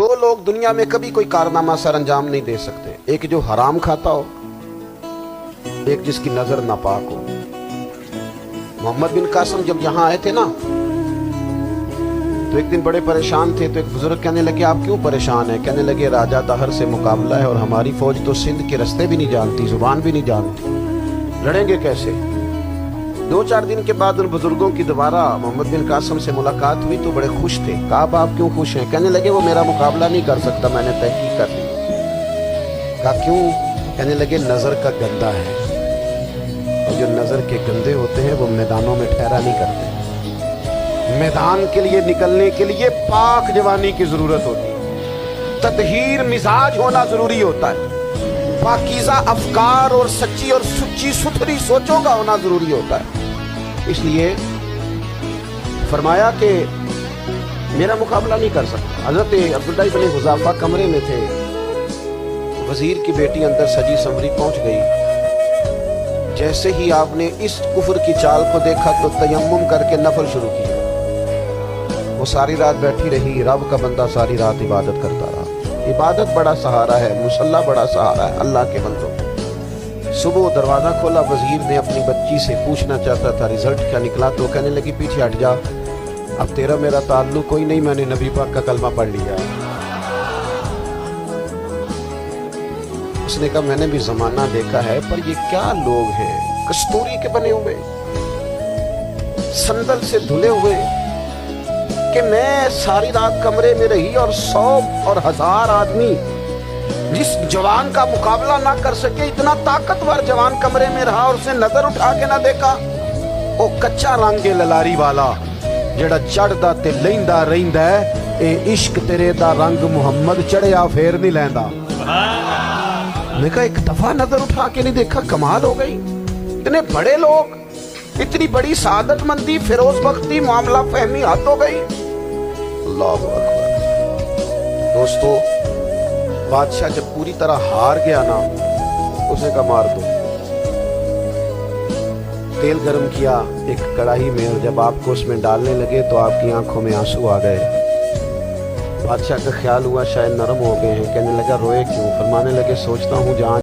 دو لوگ دنیا میں کبھی کوئی کارنامہ سر انجام نہیں دے سکتے، ایک جو حرام کھاتا ہو، ایک جس کی نظر ناپاک ہو۔ محمد بن قاسم جب یہاں آئے تھے نا تو ایک دن بڑے پریشان تھے، تو ایک بزرگ کہنے لگے آپ کیوں پریشان ہیں؟ کہنے لگے راجہ طاہر سے مقابلہ ہے اور ہماری فوج تو سندھ کے رستے بھی نہیں جانتی، زبان بھی نہیں جانتی، لڑیں گے کیسے؟ دو چار دن کے بعد ان بزرگوں کی دوبارہ محمد بن قاسم سے ملاقات ہوئی تو بڑے خوش تھے۔ کہا آپ کیوں خوش ہیں؟ کہنے لگے وہ میرا مقابلہ نہیں کر سکتا، میں نے تحقیق کر لی۔ کہا کیوں؟ کہنے لگے نظر کا گندہ ہے، اور جو نظر کے گندے ہوتے ہیں وہ میدانوں میں ٹھہرا نہیں کرتے۔ میدان کے لیے نکلنے کے لیے پاک جوانی کی ضرورت ہوتی ہے، تطہیر مزاج ہونا ضروری ہوتا ہے، پاکیزہ افکار اور سچی اور سچی ستھری سوچوں کا ہونا ضروری ہوتا ہے۔ اس لیے فرمایا کہ میرا مقابلہ نہیں کر سکتا۔ حضرت عبداللہ بن حذافہ کمرے میں تھے، وزیر کی بیٹی اندر سجی سنوری پہنچ گئی، جیسے ہی آپ نے اس کفر کی چال کو دیکھا تو تیمم کر کے نفل شروع کیا۔ وہ ساری رات بیٹھی رہی، رب کا بندہ ساری رات عبادت کرتا رہا۔ عبادت بڑا سہارا ہے، مصلی بڑا سہارا ہے اللہ کے بندوں۔ صبح دروازہ کھولا، وزیر نے اپنی بچی سے پوچھنا چاہتا تھا رزلٹ کیا نکلا، تو کہنے لگی پیچھے ہٹ جا، اب تیرا میرا تعلق کوئی نہیں، میں نے نبی پاک کا کلمہ پڑھ لیا۔ اس نے کہا میں نے بھی زمانہ دیکھا ہے، پر یہ کیا لوگ ہیں، کستوری کے بنے ہوئے، سندل سے دھلے ہوئے، کہ میں ساری رات کمرے میں رہی اور 100 اور 1000 آدمی جس جوان کا مقابلہ نہ کر سکے، اتنا طاقتور جوان کمرے میں رہا اور اس نے نظر اٹھا کے نہ دیکھا۔ او کچا رنگ للاری والا جڑا چڑھدا تے لیندا رہندا ہے، اے عشق تیرے دا رنگ محمد چڑھیا پھر نہیں لیندا۔ میں کہا ایک دفعہ نظر اٹھا کے نہیں دیکھا، کمال ہو گئی۔ اتنے بڑے لوگ، اتنی بڑی سعادت مندی، فیروز بختی، معاملہ فہمی حد ہو گئی۔ اللہ اکبر۔ دوستو، بادشاہ جب پوری طرح ہار گیا نا، اسے کہا مار دو۔ تیل گرم کیا ایک کڑاہی میں، اور جب آپ کو اس میں ڈالنے لگے تو آپ کی آنکھوں میں آنسو آ گئے۔ بادشاہ کا خیال ہوا شاید نرم ہو گئے ہیں، کہنے لگا روئے کیوں؟ فرمانے لگے سوچتا ہوں جہاں